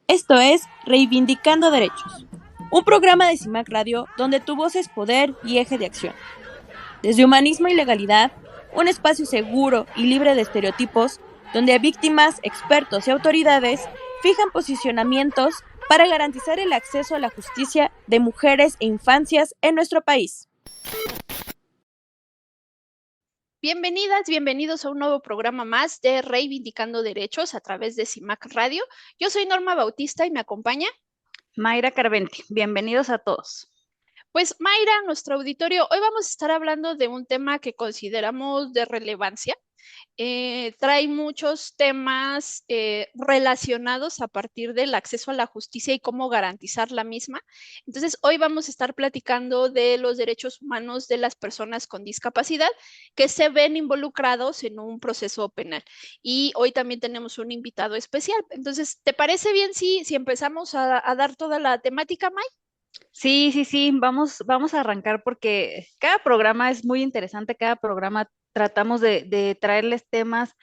Esto es Reivindicando Derechos, un programa de CIMAC Radio donde tu voz es poder y eje de acción. Desde humanismo y legalidad, un espacio seguro y libre de estereotipos, donde víctimas, expertos y autoridades fijan posicionamientos para garantizar el acceso a la justicia de mujeres e infancias en nuestro país. Bienvenidas, bienvenidos a un nuevo programa más de Reivindicando Derechos a través de CIMAC Radio. Yo soy Norma Bautista y me acompaña Mayra Carventi. Bienvenidos a todos. Pues Mayra, nuestro auditorio. Hoy vamos a estar hablando de un tema que consideramos de relevancia. Trae muchos temas relacionados a partir del acceso a la justicia y cómo garantizar la misma. Entonces, hoy vamos a estar platicando de los derechos humanos de las personas con discapacidad que se ven involucrados en un proceso penal. Y hoy también tenemos un invitado especial. Entonces, ¿te parece bien si empezamos a dar toda la temática, May? Sí, vamos a arrancar porque cada programa es muy interesante, cada programa tratamos de traerles temas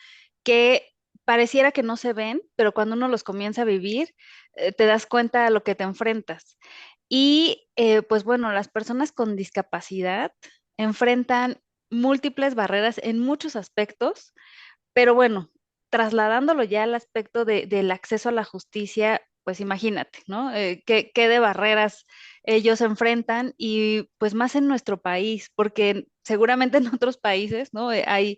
que pareciera que no se ven, pero cuando uno los comienza a vivir, te das cuenta a lo que te enfrentas. Y pues bueno, las personas con discapacidad enfrentan múltiples barreras en muchos aspectos, pero bueno, trasladándolo ya al aspecto del acceso a la justicia, pues imagínate, ¿no? ¿Qué de barreras ellos enfrentan y pues más en nuestro país, porque seguramente en otros países, ¿no? Hay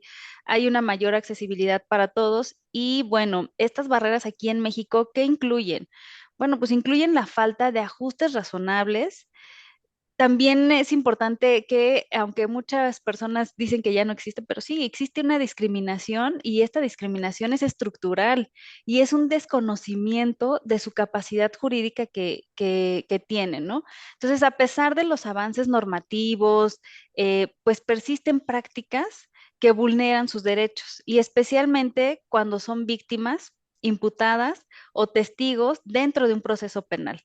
una mayor accesibilidad para todos y bueno, estas barreras aquí en México, ¿qué incluyen? Bueno, pues incluyen la falta de ajustes razonables. También es importante que, aunque muchas personas dicen que ya no existe, pero sí, existe una discriminación y esta discriminación es estructural y es un desconocimiento de su capacidad jurídica que tienen, ¿no? Entonces, a pesar de los avances normativos, pues persisten prácticas que vulneran sus derechos y especialmente cuando son víctimas imputadas o testigos dentro de un proceso penal.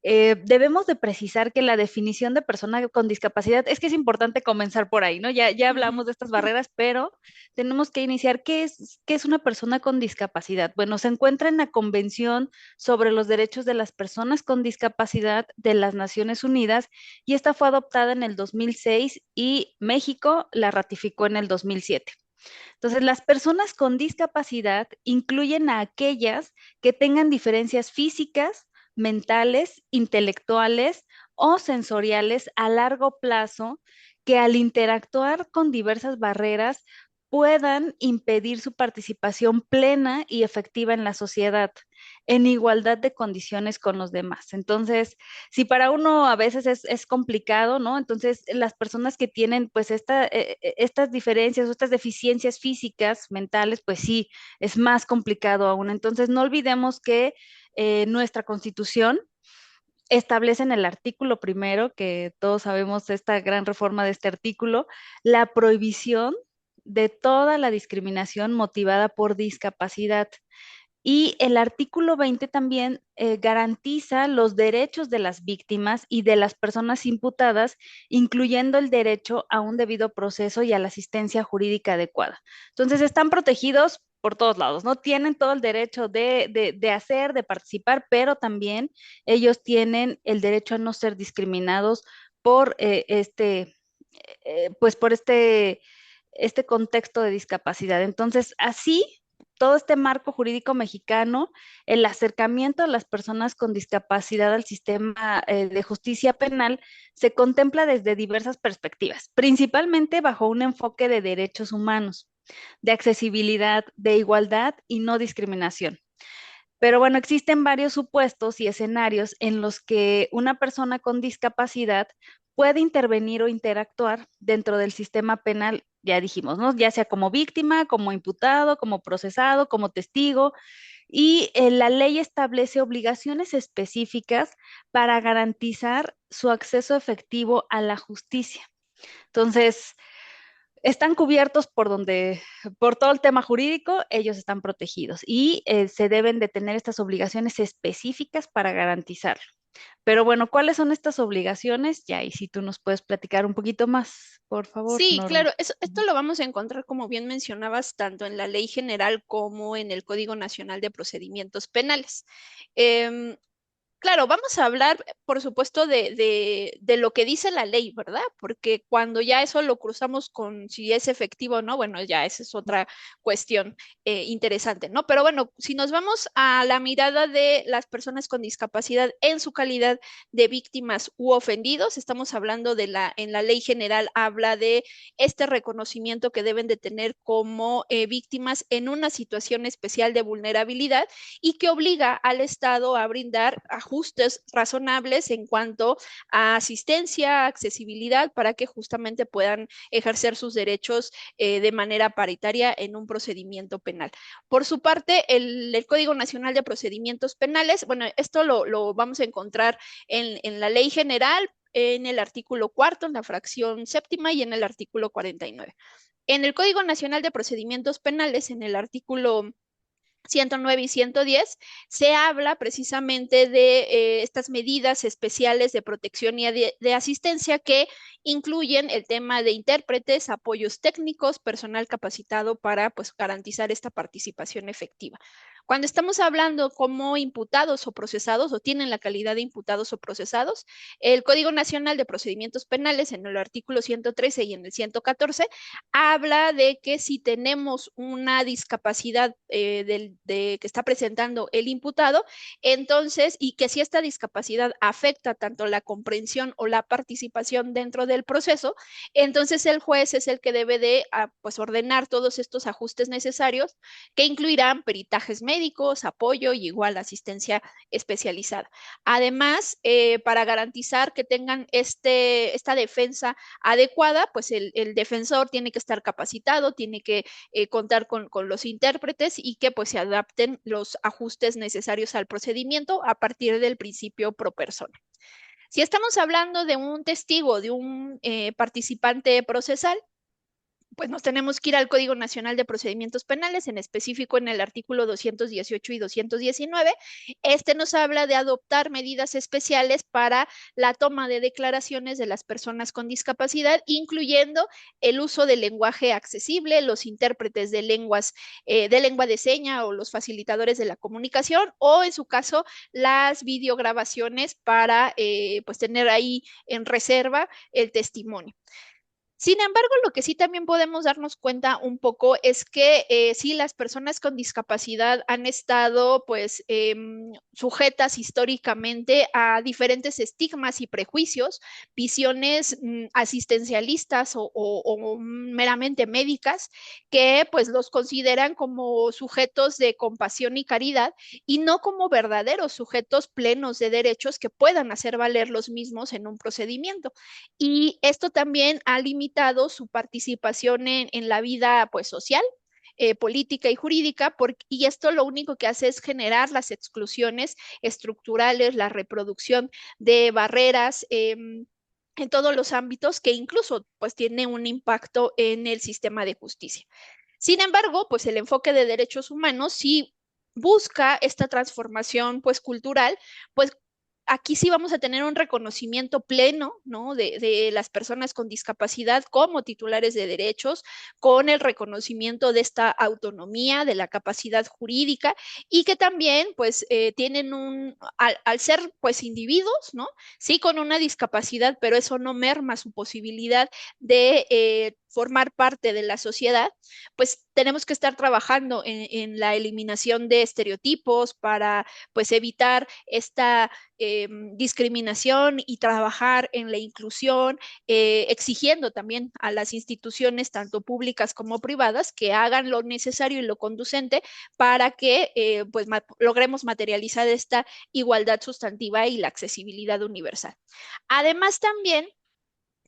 Debemos de precisar que la definición de persona con discapacidad, es que es importante comenzar por ahí, ¿no? Ya hablamos de estas barreras, pero tenemos que iniciar. ¿Qué es una persona con discapacidad? Bueno, se encuentra en la Convención sobre los Derechos de las Personas con Discapacidad de las Naciones Unidas y esta fue adoptada en el 2006 y México la ratificó en el 2007. Entonces, las personas con discapacidad incluyen a aquellas que tengan diferencias físicas, mentales, intelectuales o sensoriales a largo plazo que al interactuar con diversas barreras puedan impedir su participación plena y efectiva en la sociedad, en igualdad de condiciones con los demás. Entonces, si para uno a veces es complicado, ¿no? Entonces, las personas que tienen pues estas diferencias o estas deficiencias físicas, mentales, pues sí, es más complicado aún. Entonces, no olvidemos que nuestra Constitución establece en el artículo primero, que todos sabemos esta gran reforma de este artículo, la prohibición de toda la discriminación motivada por discapacidad. Y el artículo 20 también garantiza los derechos de las víctimas y de las personas imputadas, incluyendo el derecho a un debido proceso y a la asistencia jurídica adecuada. Entonces, están protegidos por todos lados, ¿no? Tienen todo el derecho de hacer, de participar, pero también ellos tienen el derecho a no ser discriminados por pues por este contexto de discapacidad. Entonces, así todo este marco jurídico mexicano, el acercamiento a las personas con discapacidad al sistema de justicia penal se contempla desde diversas perspectivas, principalmente bajo un enfoque de derechos humanos, de accesibilidad, de igualdad y no discriminación. Pero bueno, existen varios supuestos y escenarios en los que una persona con discapacidad puede intervenir o interactuar dentro del sistema penal, ya dijimos, ¿no? Ya sea como víctima, como imputado, como procesado, como testigo. Y la ley establece obligaciones específicas para garantizar su acceso efectivo a la justicia. Entonces, están cubiertos por todo el tema jurídico, ellos están protegidos y se deben de tener estas obligaciones específicas para garantizarlo. Pero bueno, ¿cuáles son estas obligaciones? Ya, y si tú nos puedes platicar un poquito más, por favor, Sí, Norma. claro, esto lo vamos a encontrar, como bien mencionabas, tanto en la ley general como en el Código Nacional de Procedimientos Penales. Em, Claro, vamos a hablar, por supuesto, de lo que dice la ley, ¿verdad? Porque cuando ya eso lo cruzamos con si es efectivo o no, bueno, ya esa es otra cuestión interesante, ¿no? Pero bueno, si nos vamos a la mirada de las personas con discapacidad en su calidad de víctimas u ofendidos, estamos hablando en la ley general habla de este reconocimiento que deben de tener como víctimas en una situación especial de vulnerabilidad y que obliga al Estado a brindar ajustes razonables en cuanto a asistencia, accesibilidad, para que justamente puedan ejercer sus derechos de manera paritaria en un procedimiento penal. Por su parte, el Código Nacional de Procedimientos Penales, bueno, esto lo vamos a encontrar en la ley general, en el artículo cuarto, en la fracción séptima y en el artículo 49. En el Código Nacional de Procedimientos Penales, en el artículo 109 y 110, se habla precisamente de estas medidas especiales de protección y de asistencia que incluyen el tema de intérpretes, apoyos técnicos, personal capacitado para pues, garantizar esta participación efectiva. Cuando estamos hablando como imputados o procesados o tienen la calidad de imputados o procesados, el Código Nacional de Procedimientos Penales en el artículo 113 y en el 114 habla de que si tenemos una discapacidad que está presentando el imputado, entonces, y que si esta discapacidad afecta tanto la comprensión o la participación dentro del proceso, entonces el juez es el que debe de pues, ordenar todos estos ajustes necesarios que incluirán peritajes médicos, apoyo y igual asistencia especializada. Además, para garantizar que tengan esta defensa adecuada, pues el defensor tiene que estar capacitado, tiene que contar con los intérpretes y que pues se adapten los ajustes necesarios al procedimiento a partir del principio pro persona. Si estamos hablando de un testigo, de un participante procesal, pues nos tenemos que ir al Código Nacional de Procedimientos Penales, en específico en el artículo 218 y 219. Este nos habla de adoptar medidas especiales para la toma de declaraciones de las personas con discapacidad, incluyendo el uso del lenguaje accesible, los intérpretes de lengua de seña o los facilitadores de la comunicación, o en su caso, las videograbaciones para pues tener ahí en reserva el testimonio. Sin embargo, lo que sí también podemos darnos cuenta un poco es que sí, las personas con discapacidad han estado pues sujetas históricamente a diferentes estigmas y prejuicios, visiones asistencialistas o meramente médicas que pues los consideran como sujetos de compasión y caridad y no como verdaderos sujetos plenos de derechos que puedan hacer valer los mismos en un procedimiento. Y esto también ha limitado su participación en la vida pues, social, política y jurídica, y esto lo único que hace es generar las exclusiones estructurales, la reproducción de barreras. En todos los ámbitos que incluso pues tiene un impacto en el sistema de justicia. Sin embargo, pues el enfoque de derechos humanos sí busca esta transformación pues cultural, pues aquí sí vamos a tener un reconocimiento pleno, ¿no? De las personas con discapacidad como titulares de derechos, con el reconocimiento de esta autonomía, de la capacidad jurídica y que también, pues, tienen al ser, pues, individuos, ¿no? Sí, con una discapacidad, pero eso no merma su posibilidad de formar parte de la sociedad, pues tenemos que estar trabajando en la eliminación de estereotipos para pues evitar esta discriminación y trabajar en la inclusión, exigiendo también a las instituciones, tanto públicas como privadas, que hagan lo necesario y lo conducente para que pues logremos materializar esta igualdad sustantiva y la accesibilidad universal. Además, también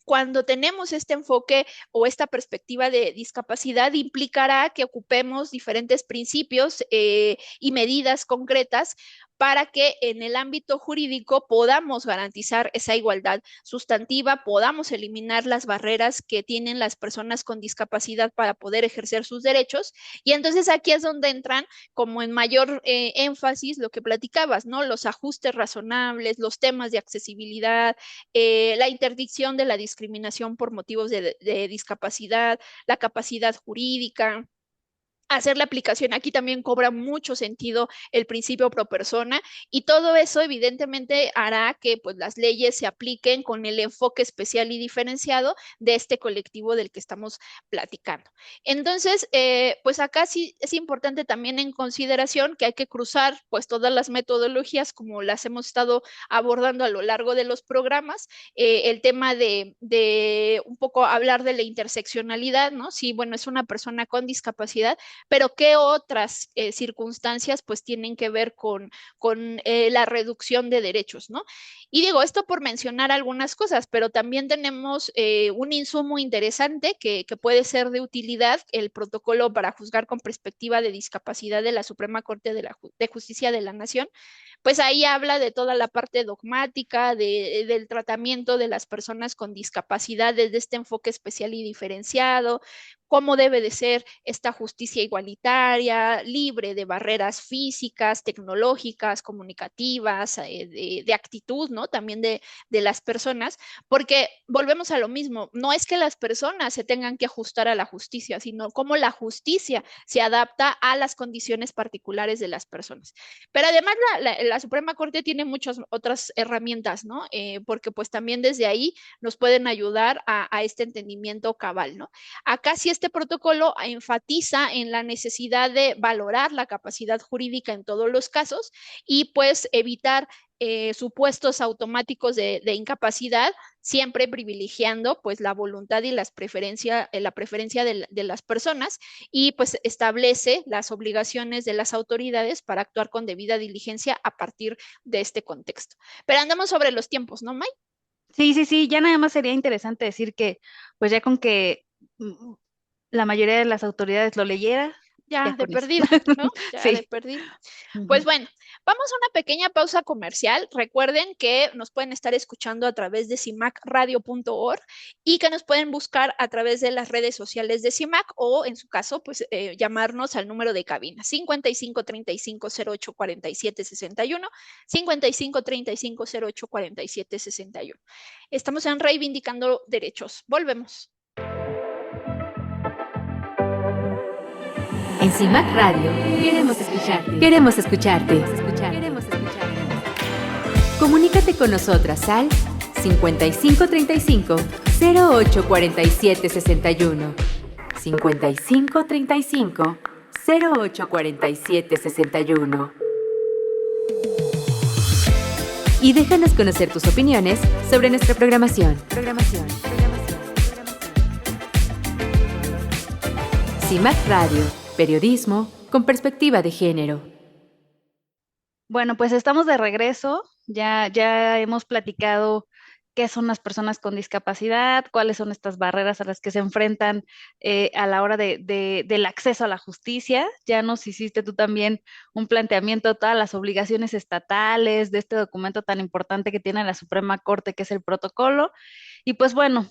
cuando tenemos este enfoque o esta perspectiva de discapacidad, implicará que ocupemos diferentes principios y medidas concretas para que en el ámbito jurídico podamos garantizar esa igualdad sustantiva, podamos eliminar las barreras que tienen las personas con discapacidad para poder ejercer sus derechos. Y entonces aquí es donde entran como en mayor énfasis lo que platicabas, ¿no? Los ajustes razonables, los temas de accesibilidad, la interdicción de la discriminación por motivos de discapacidad, la capacidad jurídica, hacer la aplicación. Aquí también cobra mucho sentido el principio pro persona, y todo eso evidentemente hará que pues las leyes se apliquen con el enfoque especial y diferenciado de este colectivo del que estamos platicando. Entonces, pues acá sí es importante también en consideración que hay que cruzar pues todas las metodologías como las hemos estado abordando a lo largo de los programas, el tema de un poco hablar de la interseccionalidad, ¿no? Sí, bueno, es una persona con discapacidad, pero qué otras circunstancias pues tienen que ver con la reducción de derechos, ¿no? Y digo, esto por mencionar algunas cosas, pero también tenemos un insumo interesante que puede ser de utilidad, el protocolo para juzgar con perspectiva de discapacidad de la Suprema Corte de Justicia de la Nación. Pues ahí habla de toda la parte dogmática, del tratamiento de las personas con discapacidad desde este enfoque especial y diferenciado, cómo debe de ser esta justicia igualitaria, libre de barreras físicas, tecnológicas, comunicativas, de actitud, ¿no? También de las personas, porque volvemos a lo mismo, no es que las personas se tengan que ajustar a la justicia, sino cómo la justicia se adapta a las condiciones particulares de las personas. Pero además la Suprema Corte tiene muchas otras herramientas, ¿no? Porque pues también desde ahí nos pueden ayudar a este entendimiento cabal, ¿no? Acá sí este protocolo enfatiza en la necesidad de valorar la capacidad jurídica en todos los casos y pues evitar supuestos automáticos de incapacidad, siempre privilegiando pues la voluntad y la preferencia de las personas, y pues establece las obligaciones de las autoridades para actuar con debida diligencia a partir de este contexto. Pero andamos sobre los tiempos, ¿no, May? Sí, sí, sí, ya nada más sería interesante decir que, pues ya con que la mayoría de las autoridades lo leyera, ya Ya de con eso. perdido, ¿no? Ya de Sí. perdido. Pues Ujú. bueno, vamos a una pequeña pausa comercial. Recuerden que nos pueden estar escuchando a través de cimacradio.org y que nos pueden buscar a través de las redes sociales de CIMAC, o en su caso, pues llamarnos al número de cabina 55 35 08 47 61, 55 35 08 47 61. Estamos en Reivindicando Derechos. Volvemos. En CIMAC Radio queremos escucharte. Queremos escucharte. Queremos escucharte. Comunícate con nosotras al 5535 08 47 61. 5535 08 47 61. Y déjanos conocer tus opiniones sobre nuestra programación. CIMAC Radio, periodismo con perspectiva de género. Bueno, pues estamos de regreso. Ya hemos platicado qué son las personas con discapacidad, cuáles son estas barreras a las que se enfrentan a la hora del acceso a la justicia. Ya nos hiciste tú también un planteamiento de todas las obligaciones estatales, de este documento tan importante que tiene la Suprema Corte, que es el protocolo. Y pues bueno,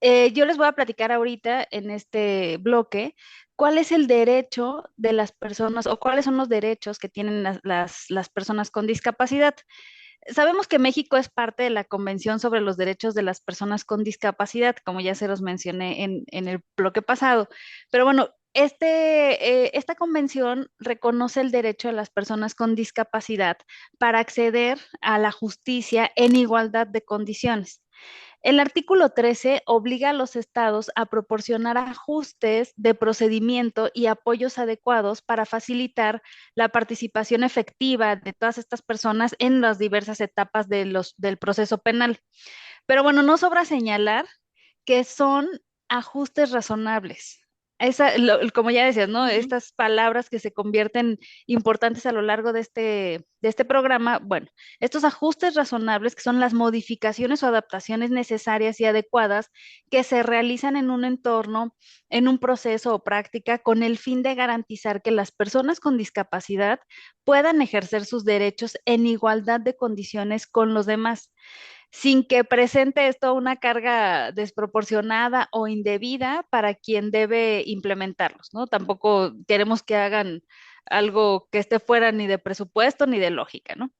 yo les voy a platicar ahorita en este bloque cuál es el derecho de las personas o cuáles son los derechos que tienen las personas con discapacidad. Sabemos que México es parte de la Convención sobre los Derechos de las Personas con Discapacidad, como ya se los mencioné en el bloque pasado. Pero bueno, esta convención reconoce el derecho de las personas con discapacidad para acceder a la justicia en igualdad de condiciones. El artículo 13 obliga a los estados a proporcionar ajustes de procedimiento y apoyos adecuados para facilitar la participación efectiva de todas estas personas en las diversas etapas del proceso penal. Pero bueno, no sobra señalar que son ajustes razonables. como ya decías, ¿no? Ujú. Estas palabras que se convierten importantes a lo largo de este programa, bueno, estos ajustes razonables, que son las modificaciones o adaptaciones necesarias y adecuadas que se realizan en un entorno, en un proceso o práctica, con el fin de garantizar que las personas con discapacidad puedan ejercer sus derechos en igualdad de condiciones con los demás, sin que presente esto una carga desproporcionada o indebida para quien debe implementarlos, ¿no? Tampoco queremos que hagan algo que esté fuera ni de presupuesto ni de lógica, ¿no?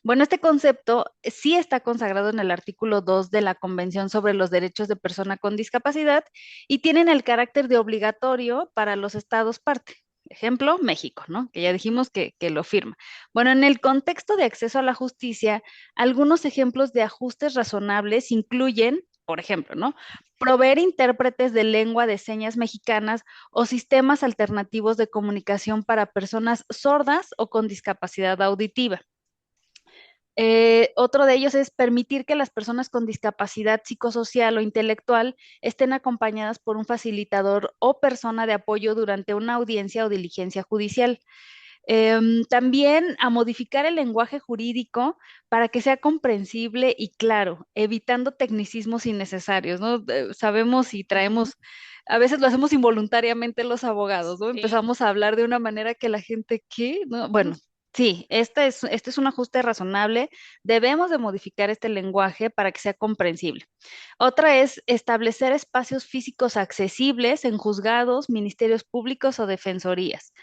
Bueno, este concepto sí está consagrado en el artículo 2 de la Convención sobre los Derechos de Persona con Discapacidad y tienen el carácter de obligatorio para los estados parte. Ejemplo, México, ¿no? Que ya dijimos que lo firma. Bueno, en el contexto de acceso a la justicia, algunos ejemplos de ajustes razonables incluyen, por ejemplo, ¿no? Proveer intérpretes de lengua de señas mexicanas o sistemas alternativos de comunicación para personas sordas o con discapacidad auditiva. Otro de ellos es permitir que las personas con discapacidad psicosocial o intelectual estén acompañadas por un facilitador o persona de apoyo durante una audiencia o diligencia judicial. También a modificar el lenguaje jurídico para que sea comprensible y claro, evitando tecnicismos innecesarios, ¿no? Sabemos y Ujú. traemos, a veces lo hacemos involuntariamente los abogados, ¿no? Sí. Empezamos a hablar de una manera que la gente, ¿qué? ¿No? Bueno. Sí, este es un ajuste razonable. Debemos de modificar este lenguaje para que sea comprensible. Otra es establecer espacios físicos accesibles en juzgados, ministerios públicos o defensorías.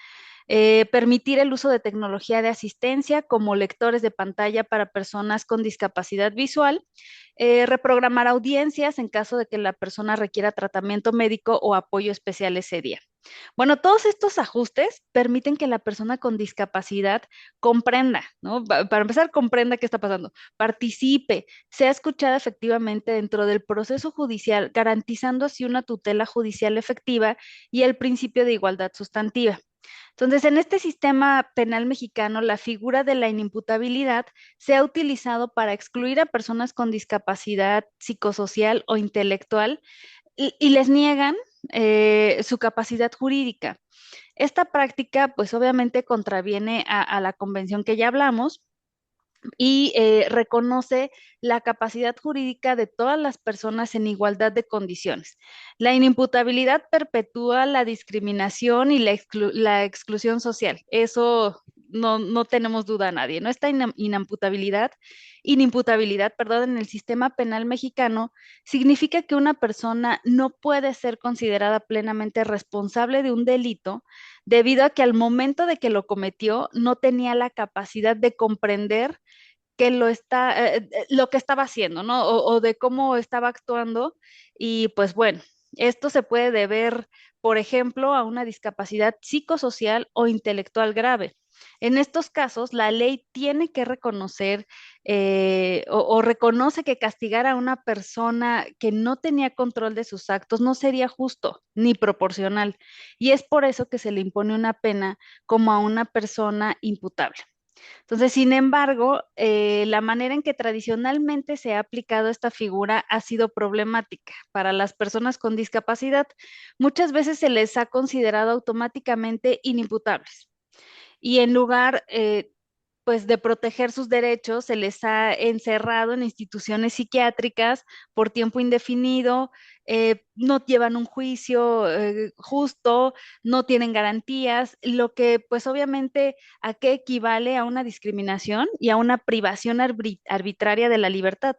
Permitir el uso de tecnología de asistencia como lectores de pantalla para personas con discapacidad visual, reprogramar audiencias en caso de que la persona requiera tratamiento médico o apoyo especial ese día. Bueno, todos estos ajustes permiten que la persona con discapacidad comprenda, ¿no? Para empezar, comprenda qué está pasando, participe, sea escuchada efectivamente dentro del proceso judicial, garantizando así una tutela judicial efectiva y el principio de igualdad sustantiva. Entonces, en este sistema penal mexicano, la figura de la inimputabilidad se ha utilizado para excluir a personas con discapacidad psicosocial o intelectual y les niegan su capacidad jurídica. Esta práctica, pues obviamente contraviene a la convención que ya hablamos y reconoce la capacidad jurídica de todas las personas en igualdad de condiciones. La inimputabilidad perpetúa la discriminación y la exclusión social. Eso no tenemos duda a nadie, ¿no? Esta inimputabilidad, perdón, en el sistema penal mexicano significa que una persona no puede ser considerada plenamente responsable de un delito debido a que al momento de que lo cometió no tenía la capacidad de comprender que lo que estaba haciendo, ¿no? O de cómo estaba actuando. Y pues bueno, esto se puede deber, por ejemplo, a una discapacidad psicosocial o intelectual grave. En estos casos, la ley tiene que reconocer o reconoce que castigar a una persona que no tenía control de sus actos no sería justo ni proporcional. Y es por eso que se le impone una pena como a una persona imputable. Entonces, sin embargo, la manera en que tradicionalmente se ha aplicado esta figura ha sido problemática para las personas con discapacidad. Muchas veces se les ha considerado automáticamente inimputables y en lugar, pues, de proteger sus derechos, se les ha encerrado en instituciones psiquiátricas por tiempo indefinido, no llevan un juicio justo, no tienen garantías, lo que pues obviamente a qué equivale a una discriminación y a una privación arbitraria de la libertad.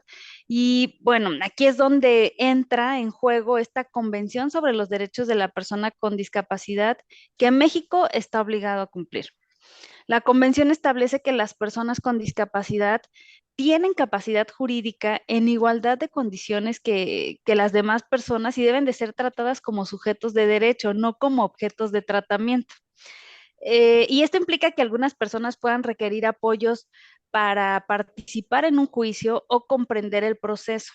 Y bueno, aquí es donde entra en juego esta Convención sobre los Derechos de la Persona con Discapacidad que México está obligado a cumplir. La convención establece que las personas con discapacidad tienen capacidad jurídica en igualdad de condiciones que las demás personas y deben de ser tratadas como sujetos de derecho, no como objetos de tratamiento. Y esto implica que algunas personas puedan requerir apoyos para participar en un juicio o comprender el proceso.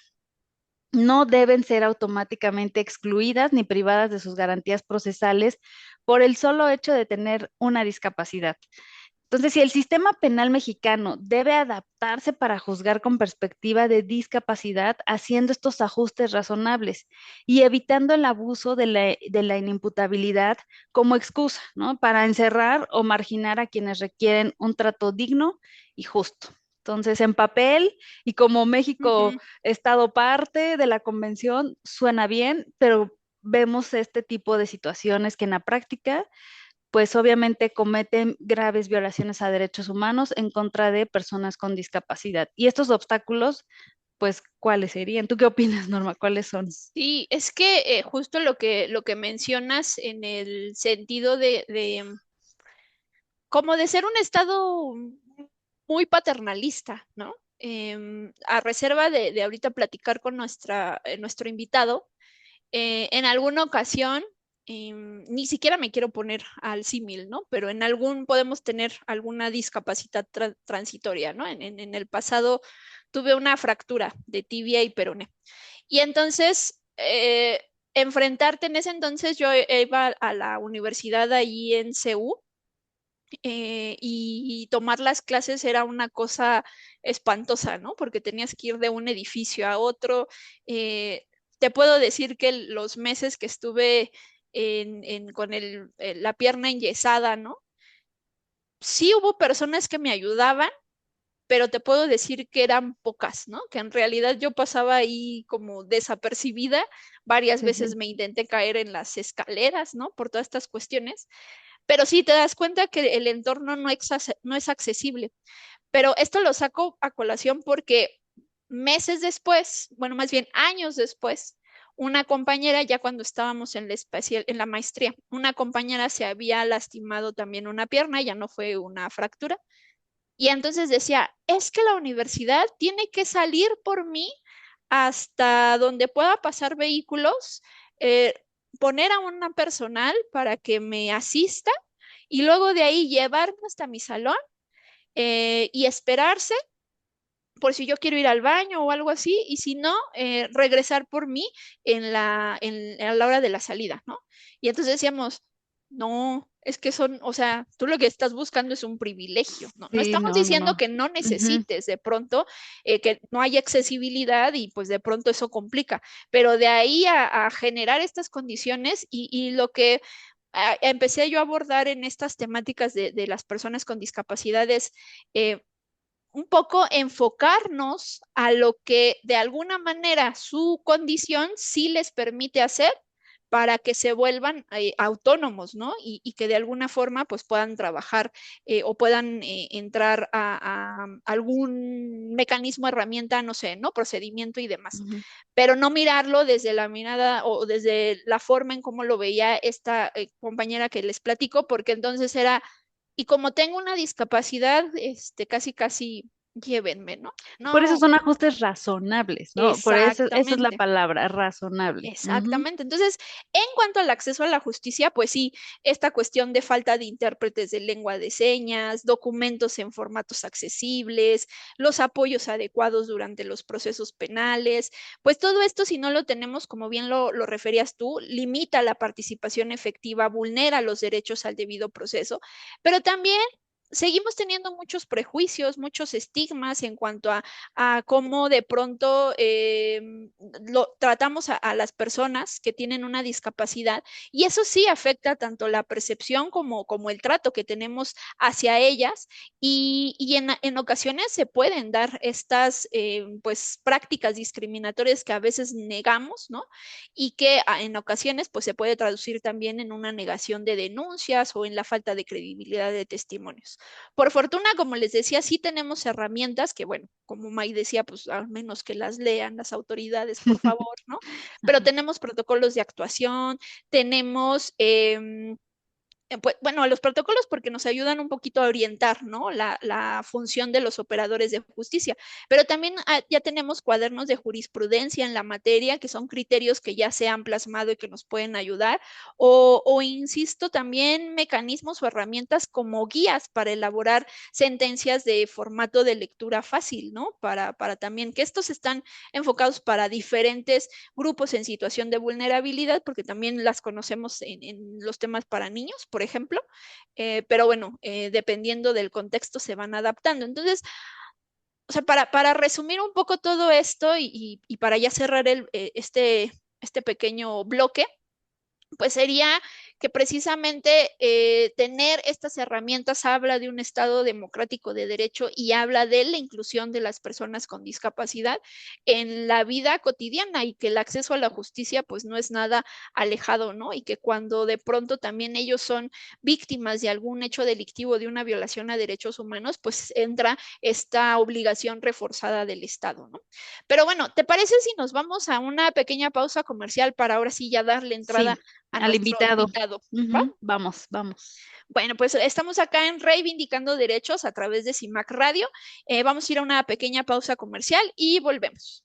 No deben ser automáticamente excluidas ni privadas de sus garantías procesales por el solo hecho de tener una discapacidad. Entonces, si el sistema penal mexicano debe adaptarse para juzgar con perspectiva de discapacidad, haciendo estos ajustes razonables y evitando el abuso de la inimputabilidad como excusa, ¿no? Para encerrar o marginar a quienes requieren un trato digno y justo. Entonces, en papel y como México, Ujú. Estado parte de la convención, suena bien, pero vemos este tipo de situaciones que en la práctica pues obviamente cometen graves violaciones a derechos humanos en contra de personas con discapacidad. Y estos obstáculos, pues, ¿cuáles serían? ¿Tú qué opinas, Norma? ¿Cuáles son? Sí, es que justo lo que mencionas en el sentido de como de ser un estado muy paternalista, ¿no? A reserva de ahorita platicar con nuestro invitado, en alguna ocasión, ni siquiera me quiero poner al símil, ¿no? Pero podemos tener alguna discapacidad transitoria, ¿no? En el pasado tuve una fractura de tibia y peroné. Y entonces, enfrentarte en ese entonces, yo iba a la universidad ahí en CEU, y tomar las clases era una cosa espantosa, ¿no? Porque tenías que ir de un edificio a otro. Te puedo decir que los meses que estuve con la pierna enyesada, ¿no? Sí hubo personas que me ayudaban, pero te puedo decir que eran pocas, ¿no? Que en realidad yo pasaba ahí como desapercibida. Varias Sí, veces sí. me intenté caer en las escaleras, ¿no? Por todas estas cuestiones. Pero sí te das cuenta que el entorno no es accesible. Pero esto lo saco a colación porque meses después, bueno, más bien años después, una compañera, ya cuando estábamos en la maestría, una compañera se había lastimado también una pierna, ya no fue una fractura, y entonces decía, es que la universidad tiene que salir por mí hasta donde pueda pasar vehículos, eh, poner a una personal para que me asista y luego de ahí llevarme hasta mi salón, y esperarse por si yo quiero ir al baño o algo así, y si no, regresar por mí a la hora de la salida, ¿no? Y entonces decíamos, no, es que o sea, tú lo que estás buscando es un privilegio, ¿no? No Sí, estamos no, no, diciendo no. que no Ujú. necesites de pronto, que no haya accesibilidad y pues de pronto eso complica, pero de ahí a generar estas condiciones y lo que empecé yo a abordar en estas temáticas de las personas con discapacidades, un poco enfocarnos a lo que de alguna manera su condición sí les permite hacer para que se vuelvan autónomos, ¿no? Y que de alguna forma pues puedan trabajar, o puedan entrar a algún mecanismo, herramienta, no sé, ¿no? Procedimiento y demás. Ujú. Pero no mirarlo desde la mirada o desde la forma en cómo lo veía esta compañera que les platico, porque entonces era, y como tengo una discapacidad, casi, casi llévenme, ¿no? Por eso No, son ajustes razonables, ¿no? Por eso, esa es la exactamente. palabra, razonable. Ujú. Exactamente. Entonces, en cuanto al acceso a la justicia, pues sí, esta cuestión de falta de intérpretes de lengua de señas, documentos en formatos accesibles, los apoyos adecuados durante los procesos penales, pues todo esto, si no lo tenemos, como bien lo referías tú, limita la participación efectiva, vulnera los derechos al debido proceso, pero también seguimos teniendo muchos prejuicios, muchos estigmas en cuanto a cómo de pronto tratamos a las personas que tienen una discapacidad, y eso sí afecta tanto la percepción como el trato que tenemos hacia ellas, y en ocasiones se pueden dar estas pues prácticas discriminatorias que a veces negamos, ¿no? Y que en ocasiones pues se puede traducir también en una negación de denuncias o en la falta de credibilidad de testimonios. Por fortuna, como les decía, sí tenemos herramientas que, bueno, como May decía, pues al menos que las lean las autoridades, por favor, ¿no? Pero Ajá. tenemos protocolos de actuación, tenemos pues, bueno, los protocolos porque nos ayudan un poquito a orientar, ¿no? La función de los operadores de justicia, pero también ya tenemos cuadernos de jurisprudencia en la materia, que son criterios que ya se han plasmado y que nos pueden ayudar, insisto, también mecanismos o herramientas como guías para elaborar sentencias de formato de lectura fácil, ¿no? Para también que estos están enfocados para diferentes grupos en situación de vulnerabilidad, porque también las conocemos en los temas para niños, por ejemplo, pero bueno, dependiendo del contexto se van adaptando. Entonces, o sea, para resumir un poco todo esto y para ya cerrar este pequeño bloque, pues sería que precisamente tener estas herramientas habla de un Estado democrático de derecho y habla de la inclusión de las personas con discapacidad en la vida cotidiana y que el acceso a la justicia pues no es nada alejado, ¿no? Y que cuando de pronto también ellos son víctimas de algún hecho delictivo, de una violación a derechos humanos, pues entra esta obligación reforzada del Estado, ¿no? Pero bueno, ¿te parece si nos vamos a una pequeña pausa comercial para ahora sí ya darle entrada Sí, a al nuestro invitado. invitado? ¿Va? Vamos, vamos. Bueno, pues estamos acá en Reivindicando Derechos a través de CIMAC Radio. Vamos a ir a una pequeña pausa comercial y volvemos.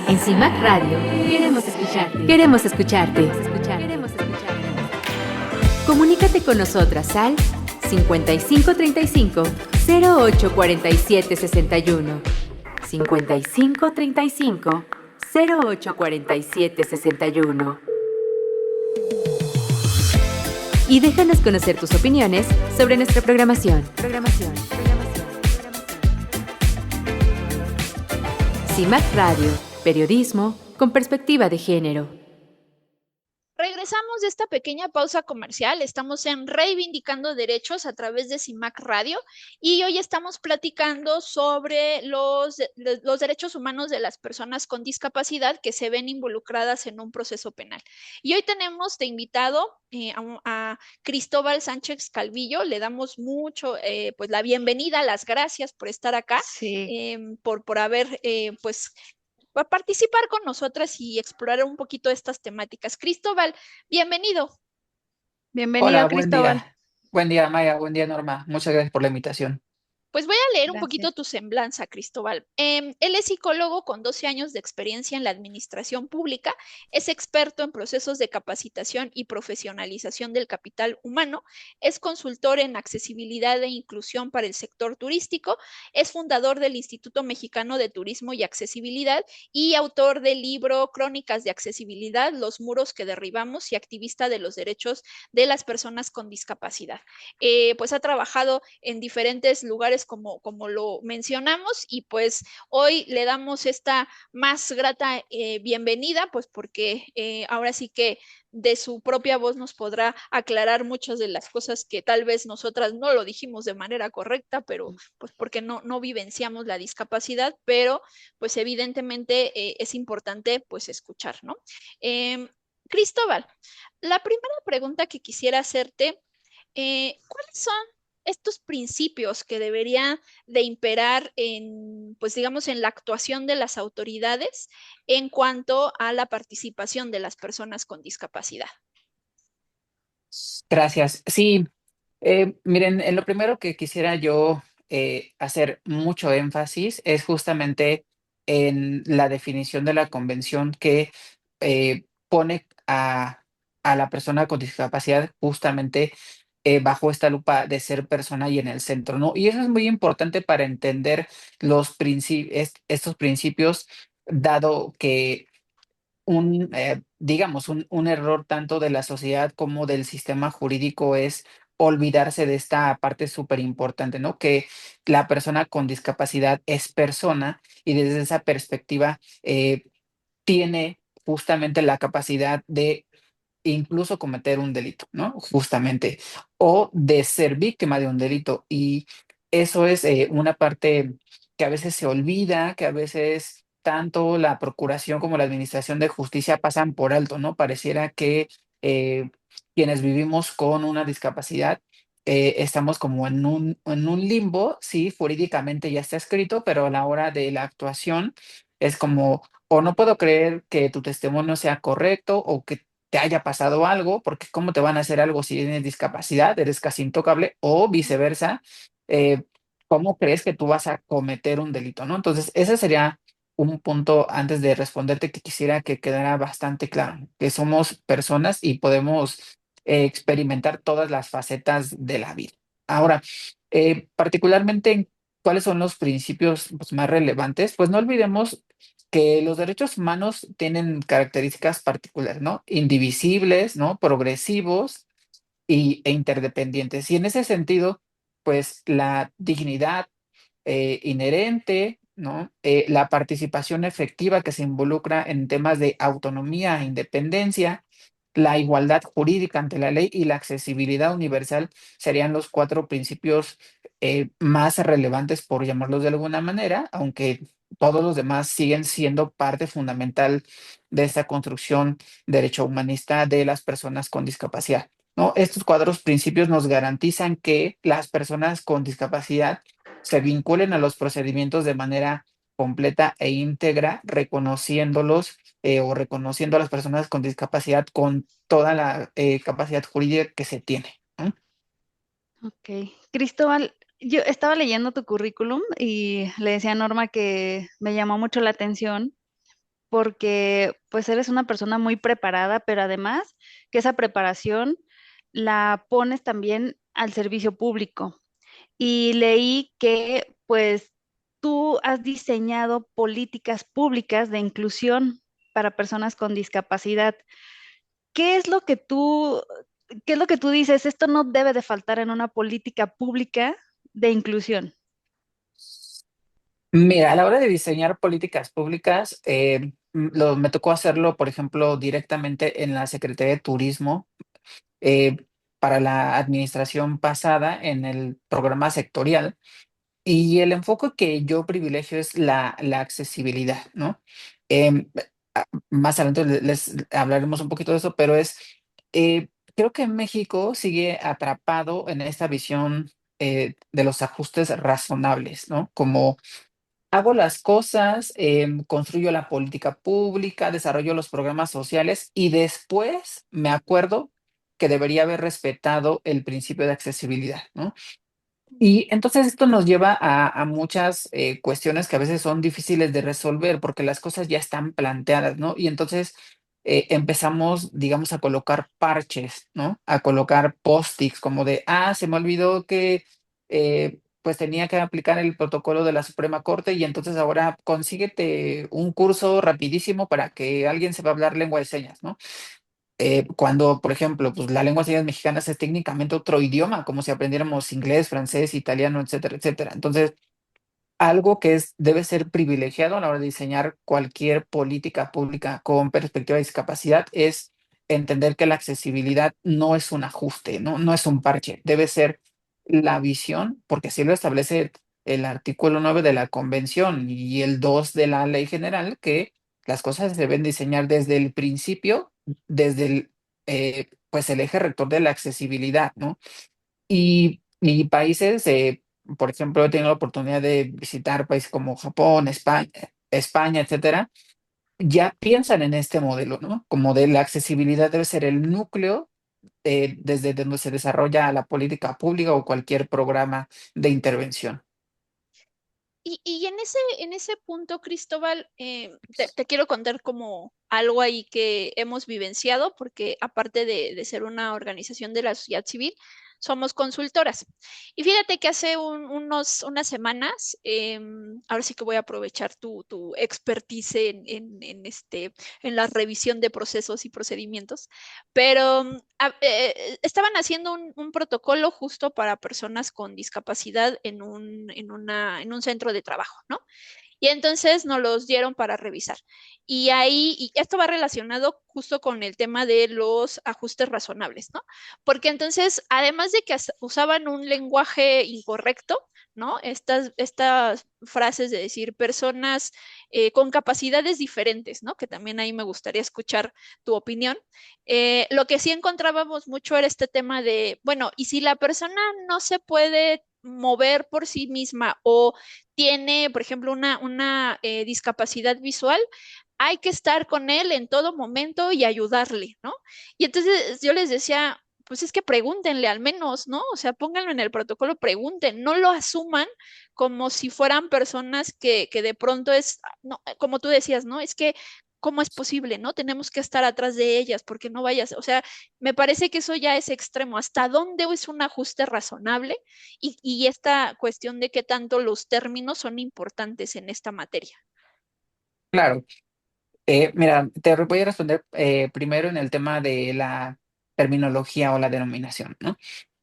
En CIMAC Radio queremos escucharte. Queremos escucharte. Queremos escucharte. Comunícate con nosotras al 5535 0847 61. 5535 0847 61. Y déjanos conocer tus opiniones sobre nuestra programación. CIMAC Radio, periodismo con perspectiva de género. Regresamos de esta pequeña pausa comercial. Estamos en Reivindicando Derechos a través de CIMAC Radio y hoy estamos platicando sobre los derechos humanos de las personas con discapacidad que se ven involucradas en un proceso penal. Y hoy tenemos de invitado a Cristóbal Sánchez Calvillo. Le damos mucho, pues la bienvenida, las gracias por estar acá, Sí. por haber, pues participar con nosotras y explorar un poquito estas temáticas. Cristóbal, bienvenido. Bienvenido, Hola, buen Cristóbal. día. Buen día, Maya. Buen día, Norma. Muchas gracias por la invitación. Pues voy a leer un Gracias. poquito tu semblanza, Cristóbal. Él es psicólogo con 12 años de experiencia en la administración pública, es experto en procesos de capacitación y profesionalización del capital humano, es consultor en accesibilidad e inclusión para el sector turístico, es fundador del Instituto Mexicano de Turismo y Accesibilidad y autor del libro Crónicas de Accesibilidad, Los muros que derribamos y activista de los derechos de las personas con discapacidad. Pues ha trabajado en diferentes lugares como lo mencionamos y pues hoy le damos esta más grata bienvenida, pues porque ahora sí que de su propia voz nos podrá aclarar muchas de las cosas que tal vez nosotras no lo dijimos de manera correcta, pero pues porque no vivenciamos la discapacidad, pero pues evidentemente es importante pues escuchar, ¿no? Cristóbal, la primera pregunta que quisiera hacerte, ¿cuáles son estos principios que deberían de imperar en, pues digamos, en la actuación de las autoridades en cuanto a la participación de las personas con discapacidad? Gracias. Sí, miren, en lo primero que quisiera yo hacer mucho énfasis es justamente en la definición de la convención que pone a la persona con discapacidad justamente bajo esta lupa de ser persona y en el centro, ¿no? Y eso es muy importante para entender estos principios, dado que digamos, un error tanto de la sociedad como del sistema jurídico es olvidarse de esta parte súper importante, ¿no? Que la persona con discapacidad es persona y desde esa perspectiva tiene justamente la capacidad de incluso cometer un delito, ¿no? Justamente, o de ser víctima de un delito. Y eso es una parte que a veces se olvida, que a veces tanto la procuración como la administración de justicia pasan por alto, ¿no? Pareciera que quienes vivimos con una discapacidad estamos como en un limbo, sí, jurídicamente ya está escrito, pero a la hora de la actuación es como, o no puedo creer que tu testimonio sea correcto o que te haya pasado algo, porque ¿cómo te van a hacer algo si tienes discapacidad? Eres casi intocable, o viceversa, eh, ¿cómo crees que tú vas a cometer un delito, no? Entonces, ese sería un punto antes de responderte que quisiera que quedara bastante claro, que somos personas y podemos experimentar todas las facetas de la vida. Ahora, particularmente, ¿cuáles son los principios pues, más relevantes? Pues no olvidemos que los derechos humanos tienen características particulares, ¿no? Indivisibles, ¿no? Progresivos e interdependientes. Y en ese sentido, pues la dignidad inherente, ¿no? La participación efectiva que se involucra en temas de autonomía e independencia, la igualdad jurídica ante la ley y la accesibilidad universal serían los cuatro principios más relevantes, por llamarlos de alguna manera, aunque todos los demás siguen siendo parte fundamental de esta construcción derecho humanista de las personas con discapacidad, ¿no? Estos cuatro principios nos garantizan que las personas con discapacidad se vinculen a los procedimientos de manera completa e íntegra, reconociéndolos o reconociendo a las personas con discapacidad con toda la capacidad jurídica que se tiene, ¿no? Ok. Cristóbal, yo estaba leyendo tu currículum y le decía a Norma que me llamó mucho la atención porque pues eres una persona muy preparada, pero además que esa preparación la pones también al servicio público. Y leí que pues tú has diseñado políticas públicas de inclusión para personas con discapacidad. ¿Qué es lo que tú, qué es lo que tú dices? Esto no debe de faltar en una política pública de inclusión. Mira, a la hora de diseñar políticas públicas, me tocó hacerlo, por ejemplo, directamente en la Secretaría de Turismo eh, para la administración pasada en el programa sectorial. Y el enfoque que yo privilegio es la accesibilidad, ¿no? Em, Más adelante les hablaremos un poquito de eso, pero eh, creo que México sigue atrapado en esta visión de los ajustes razonables, ¿no? Como hago las cosas, construyo la política pública, desarrollo los programas sociales y después me acuerdo que debería haber respetado el principio de accesibilidad, ¿no? Y entonces esto nos lleva a muchas cuestiones que a veces son difíciles de resolver porque las cosas ya están planteadas, ¿no? Y entonces empezamos, digamos, a colocar parches, ¿no? A colocar post-its como de, se me olvidó que pues tenía que aplicar el protocolo de la Suprema Corte y entonces ahora consíguete un curso rapidísimo para que alguien sepa hablar lengua de señas, ¿no? Cuando, por ejemplo, pues la lengua de señas mexicanas es técnicamente otro idioma, como si aprendiéramos inglés, francés, italiano, etcétera, etcétera. Entonces, algo que debe ser privilegiado a la hora de diseñar cualquier política pública con perspectiva de discapacidad es entender que la accesibilidad no es un ajuste, ¿no? No es un parche, debe ser la visión, porque así lo establece el artículo 9 de la Convención y el 2 de la Ley General, que las cosas se deben diseñar desde el principio, desde pues el eje rector de la accesibilidad, ¿no? Y países, por ejemplo, he tenido la oportunidad de visitar países como Japón, España, etcétera, ya piensan en este modelo, ¿no? Como de la accesibilidad debe ser el núcleo desde donde se desarrolla la política pública o cualquier programa de intervención. Y en ese punto, Cristóbal, te quiero contar como algo ahí que hemos vivenciado, porque aparte de ser una organización de la sociedad civil, somos consultoras. Y fíjate que hace unas semanas, ahora sí que voy a aprovechar tu expertise en la revisión de procesos y procedimientos, pero estaban haciendo un protocolo justo para personas con discapacidad en un centro de trabajo, ¿no? Y entonces nos los dieron para revisar. Y ahí, y esto va relacionado justo con el tema de los ajustes razonables, ¿no? Porque entonces, además de que usaban un lenguaje incorrecto, ¿no? Estas frases de decir personas con capacidades diferentes, ¿no? Que también ahí me gustaría escuchar tu opinión. Lo que sí encontrábamos mucho era este tema de, bueno, y si la persona no se puede mover por sí misma o tiene, por ejemplo, una discapacidad visual, hay que estar con él en todo momento y ayudarle, ¿no? Y entonces yo les decía, pues es que pregúntenle al menos, ¿no? O sea, pónganlo en el protocolo, pregunten, no lo asuman como si fueran personas que de pronto es, no, como tú decías, ¿no? Es que, ¿cómo es posible, no? Tenemos que estar atrás de ellas porque no vayas, o sea, me parece que eso ya es extremo. ¿Hasta dónde es un ajuste razonable? Y esta cuestión de qué tanto los términos son importantes en esta materia. Claro. Mira, te voy a responder primero en el tema de la terminología o la denominación, ¿no?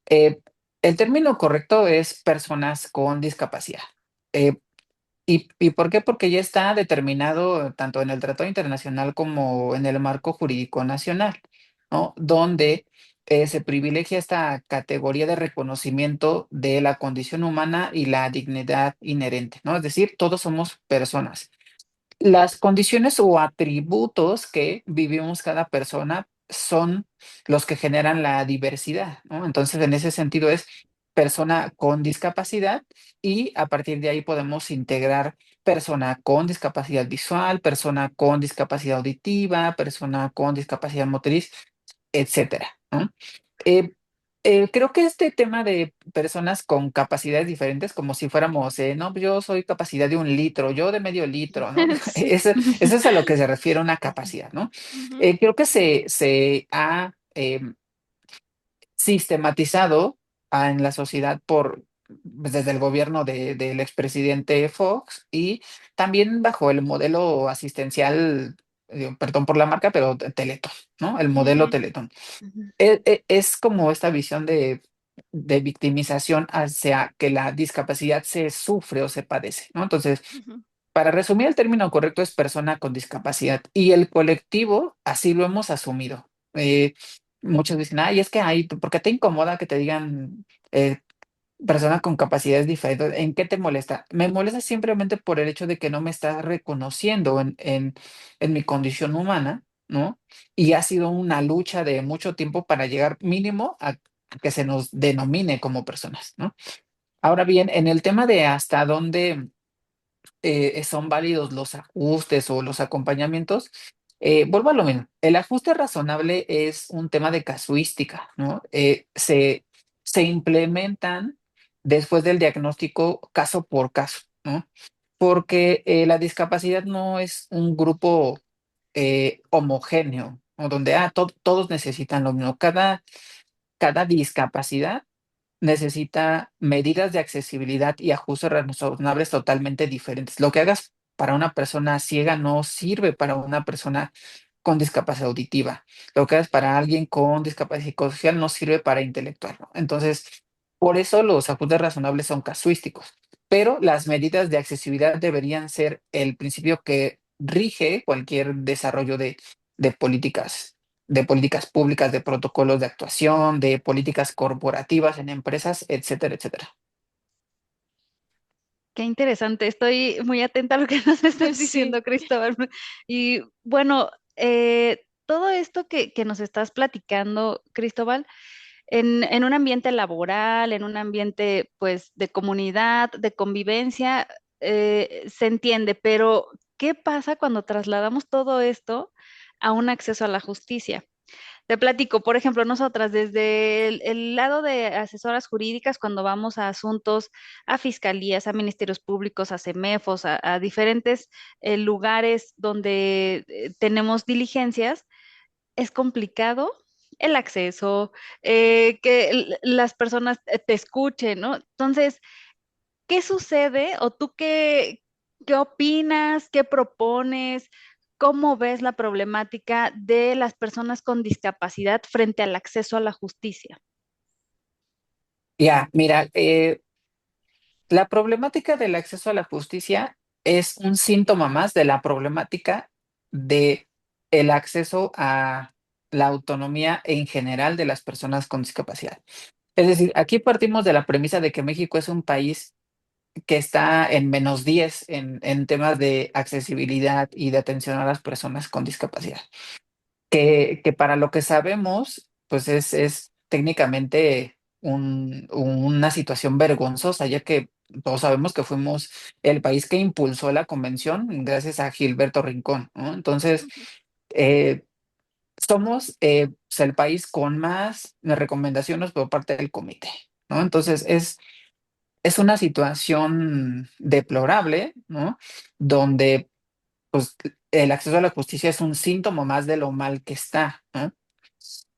Eh, el término correcto es personas con discapacidad. Eh, ¿Y por qué? Porque ya está determinado tanto en el Tratado Internacional como en el marco jurídico nacional, ¿no? Donde se privilegia esta categoría de reconocimiento de la condición humana y la dignidad inherente, ¿no? Es decir, todos somos personas. Las condiciones o atributos que vivimos cada persona son los que generan la diversidad, ¿no? Entonces, en ese sentido es persona con discapacidad y a partir de ahí podemos integrar persona con discapacidad visual, persona con discapacidad auditiva, persona con discapacidad motriz, etcétera, ¿no? Eh, creo que este tema de personas con capacidades diferentes, como si fuéramos, no, yo soy capacidad de 1 litro, yo de medio litro, ¿no? Sí. Eso es a lo que se refiere una capacidad, ¿no? Ujú, Creo que se ha sistematizado en la sociedad pues, desde el gobierno del expresidente Fox y también bajo el modelo asistencial, perdón por la marca, pero Teletón, ¿no? El modelo ujú, Teletón. Ujú. Es como esta visión de victimización hacia que la discapacidad se sufre o se padece, ¿no? Entonces, ujú. para resumir, el término correcto es persona con discapacidad y el colectivo así lo hemos asumido. Muchos dicen, ay, es que hay, ¿por qué te incomoda que te digan persona con capacidades diferentes? ¿En qué te molesta? Me molesta simplemente por el hecho de que no me estás reconociendo en mi condición humana, ¿no? Y ha sido una lucha de mucho tiempo para llegar mínimo a que se nos denomine como personas, ¿no? Ahora bien, en el tema de hasta dónde son válidos los ajustes o los acompañamientos, vuelvo a lo mismo. El ajuste razonable es un tema de casuística, ¿no? Se implementan después del diagnóstico caso por caso, ¿no? Porque la discapacidad no es un grupo homogéneo, ¿no? Donde todos necesitan lo mismo. Cada discapacidad necesita medidas de accesibilidad y ajustes razonables totalmente diferentes. Lo que hagas para una persona ciega no sirve para una persona con discapacidad auditiva. Lo que hagas para alguien con discapacidad psicosocial no sirve para intelectual, ¿no? Entonces, por eso los ajustes razonables son casuísticos, pero las medidas de accesibilidad deberían ser el principio que rige cualquier desarrollo de políticas de políticas públicas, de protocolos de actuación, de políticas corporativas en empresas, etcétera, etcétera. Qué interesante, estoy muy atenta a lo que nos estás Sí. diciendo, Cristóbal. Y bueno, todo esto que nos estás platicando, Cristóbal, en un ambiente laboral, en un ambiente pues de comunidad, de convivencia, se entiende, pero ¿qué pasa cuando trasladamos todo esto a un acceso a la justicia? Te platico, por ejemplo, nosotras desde el lado de asesoras jurídicas, cuando vamos a asuntos, a fiscalías, a ministerios públicos, a CEMEFOS, a diferentes lugares donde tenemos diligencias, es complicado el acceso, que las personas te escuchen, ¿no? Entonces, ¿qué sucede o tú qué opinas, qué propones? ¿Cómo ves la problemática de las personas con discapacidad frente al acceso a la justicia? Ya, mira, la problemática del acceso a la justicia es un síntoma más de la problemática de el acceso a la autonomía en general de las personas con discapacidad. Es decir, aquí partimos de la premisa de que México es un país que está en -10 en temas de accesibilidad y de atención a las personas con discapacidad. Que para lo que sabemos, pues es técnicamente una situación vergonzosa, ya que todos sabemos que fuimos el país que impulsó la convención gracias a Gilberto Rincón, ¿no? Entonces, Ujú. eh, somos pues, el país con más recomendaciones por parte del comité, ¿no? Entonces, es una situación deplorable, ¿no? Donde pues el acceso a la justicia es un síntoma más de lo mal que está, ¿no?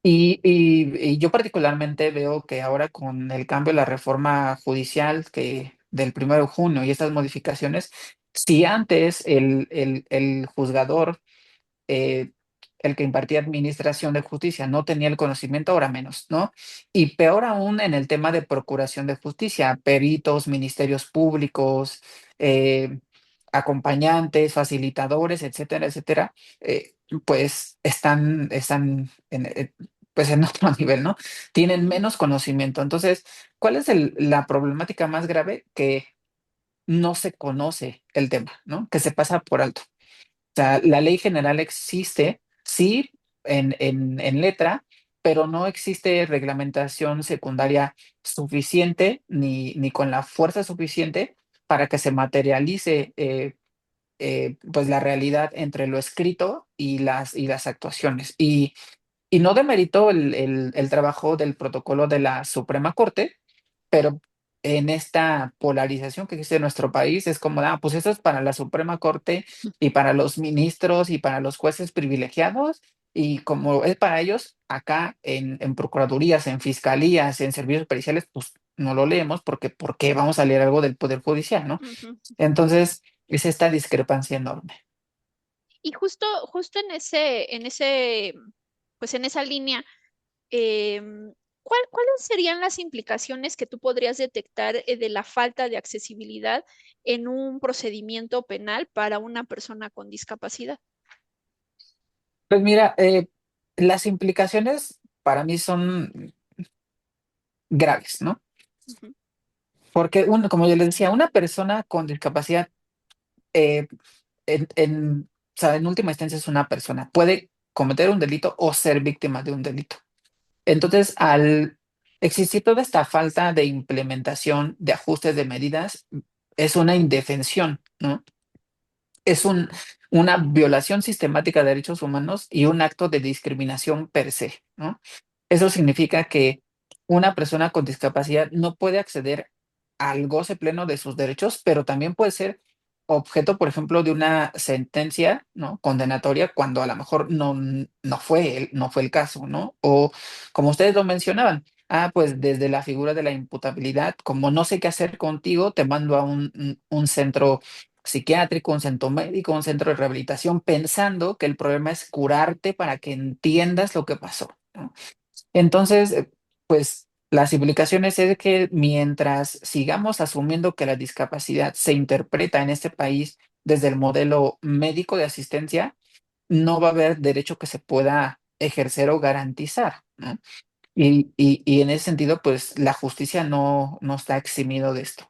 Y yo particularmente veo que ahora con el cambio de la reforma judicial que del 1 de junio y estas modificaciones, Si antes el juzgador, eh, el que impartía administración de justicia, no tenía el conocimiento, ahora menos, ¿no? Y peor aún en el tema de procuración de justicia, peritos, ministerios públicos, eh, acompañantes, facilitadores, etcétera, etcétera, pues están pues en otro nivel, ¿no? Tienen menos conocimiento. Entonces, ¿cuál es la problemática más grave? Que no se conoce el tema, ¿no? Que se pasa por alto. O sea, la ley general existe, sí, en letra, pero no existe reglamentación secundaria suficiente ni con la fuerza suficiente para que se materialice pues la realidad entre lo escrito y las actuaciones. Y no demerito el trabajo del protocolo de la Suprema Corte, pero en esta polarización que existe en nuestro país es como, pues eso es para la Suprema Corte y para los ministros y para los jueces privilegiados, y como es para ellos, acá en procuradurías, en fiscalías, en servicios periciales, pues no lo leemos porque ¿por qué vamos a leer algo del Poder Judicial, no? Ujú. Entonces, es esta discrepancia enorme. Y justo pues en esa línea, ¿cuáles serían las implicaciones que tú podrías detectar de la falta de accesibilidad en un procedimiento penal para una persona con discapacidad? Pues mira, las implicaciones para mí son graves, ¿no? Ujú, Porque, como yo les decía, una persona con discapacidad, eh, o sea, en última instancia es una persona, puede cometer un delito o ser víctima de un delito. Entonces, al existir toda esta falta de implementación de ajustes de medidas, es una indefensión, ¿no? Es una violación sistemática de derechos humanos y un acto de discriminación per se, ¿no? Eso significa que una persona con discapacidad no puede acceder al goce pleno de sus derechos, pero también puede ser objeto, por ejemplo, de una sentencia, ¿no? Condenatoria cuando a lo mejor no fue el caso, ¿no? O como ustedes lo mencionaban, pues desde la figura de la imputabilidad, como no sé qué hacer contigo, te mando a un centro psiquiátrico, un centro médico, un centro de rehabilitación, pensando que el problema es curarte para que entiendas lo que pasó, ¿no? Entonces, pues las implicaciones es que mientras sigamos asumiendo que la discapacidad se interpreta en este país desde el modelo médico de asistencia, no va a haber derecho que se pueda ejercer o garantizar, ¿no? Y en ese sentido, pues la justicia no está eximido de esto.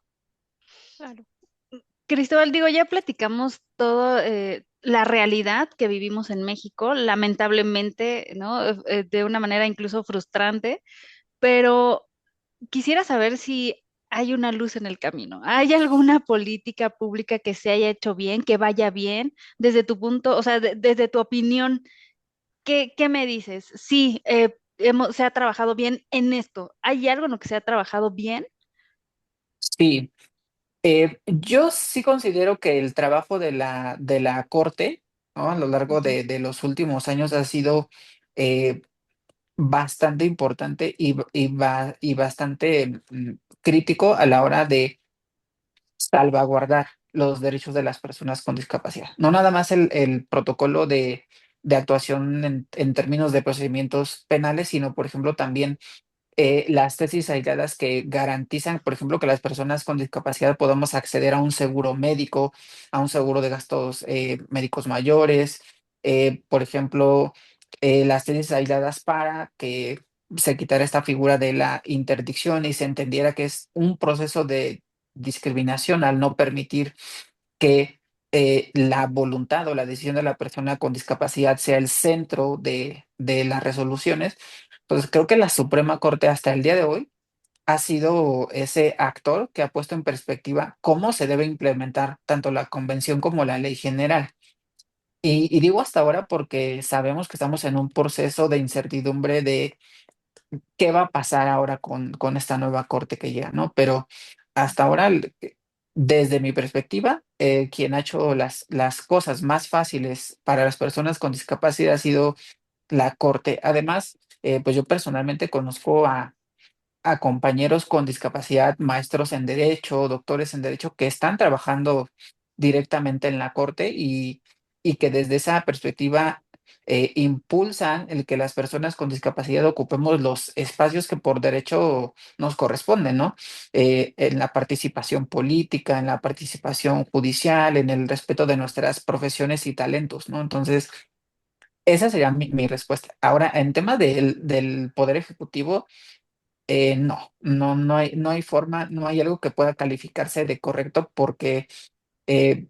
claro. Cristóbal, digo, ya platicamos todo, la realidad que vivimos en México, lamentablemente, ¿no? De una manera incluso frustrante, pero quisiera saber si hay una luz en el camino. ¿Hay alguna política pública que se haya hecho bien, que vaya bien, desde tu punto, o sea, desde tu opinión? ¿Qué me dices? Sí, se ha trabajado bien en esto. ¿Hay algo en lo que se ha trabajado bien? Sí. Yo sí considero que el trabajo de la Corte, ¿no? A lo largo Ujú. de los últimos años ha sido eh, bastante importante y bastante crítico a la hora de salvaguardar los derechos de las personas con discapacidad. No nada más el protocolo de actuación en términos de procedimientos penales, sino, por ejemplo, también las tesis aisladas que garantizan, por ejemplo, que las personas con discapacidad podamos acceder a un seguro médico, a un seguro de gastos médicos mayores, por ejemplo, las tesis aisladas para que se quitara esta figura de la interdicción y se entendiera que es un proceso de discriminación al no permitir que la voluntad o la decisión de la persona con discapacidad sea el centro de las resoluciones. Entonces, creo que la Suprema Corte hasta el día de hoy ha sido ese actor que ha puesto en perspectiva cómo se debe implementar tanto la convención como la ley general. Y digo hasta ahora porque sabemos que estamos en un proceso de incertidumbre de qué va a pasar ahora con esta nueva corte que llega, ¿no? Pero hasta ahora, desde mi perspectiva, quien ha hecho las cosas más fáciles para las personas con discapacidad ha sido la corte. Además, pues yo personalmente conozco a compañeros con discapacidad, maestros en derecho, doctores en derecho, que están trabajando directamente en la Corte y que desde esa perspectiva impulsan el que las personas con discapacidad ocupemos los espacios que por derecho nos corresponden, ¿no? En la participación política, en la participación judicial, en el respeto de nuestras profesiones y talentos, ¿no? Entonces, esa sería mi respuesta. Ahora, en tema del Poder Ejecutivo, no hay forma, no hay algo que pueda calificarse de correcto porque eh,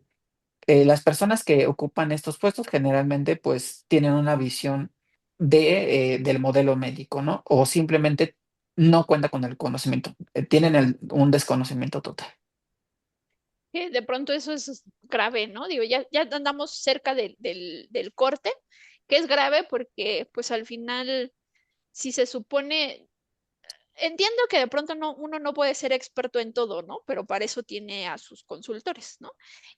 las personas que ocupan estos puestos generalmente pues tienen una visión del modelo médico, ¿no? O simplemente no cuenta con el conocimiento, tienen un desconocimiento total. Que de pronto eso es grave, ¿no? Digo, ya andamos cerca del corte, que es grave porque pues al final, si se supone, entiendo que de pronto uno no puede ser experto en todo, ¿no? Pero para eso tiene a sus consultores, ¿no?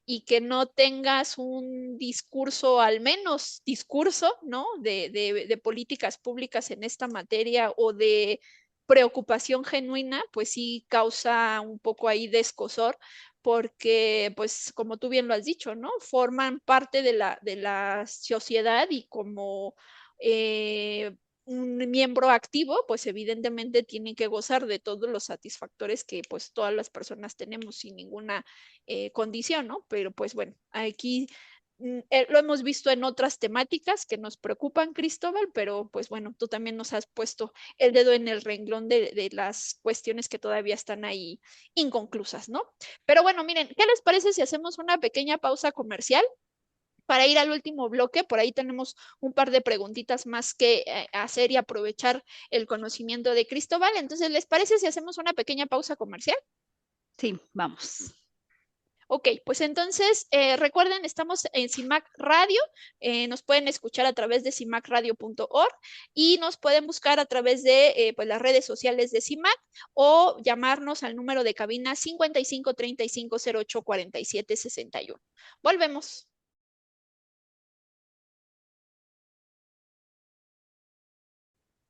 Y que no tengas un discurso, al menos discurso, ¿no? De políticas públicas en esta materia o de preocupación genuina, pues sí causa un poco ahí de escozor, porque, pues, como tú bien lo has dicho, ¿no? Forman parte de la sociedad y como un miembro activo, pues evidentemente tiene que gozar de todos los satisfactores que pues todas las personas tenemos sin ninguna condición, ¿no? Pero pues bueno, aquí lo hemos visto en otras temáticas que nos preocupan, Cristóbal, pero pues bueno, tú también nos has puesto el dedo en el renglón de las cuestiones que todavía están ahí inconclusas, ¿no? Pero bueno, miren, ¿qué les parece si hacemos una pequeña pausa comercial? Para ir al último bloque, por ahí tenemos un par de preguntitas más que hacer y aprovechar el conocimiento de Cristóbal. Entonces, ¿les parece si hacemos una pequeña pausa comercial? Sí, vamos. Ok, pues entonces recuerden, estamos en CIMAC Radio, nos pueden escuchar a través de cimacradio.org y nos pueden buscar a través de pues las redes sociales de CIMAC o llamarnos al número de cabina 55 35 08 47 61. Volvemos.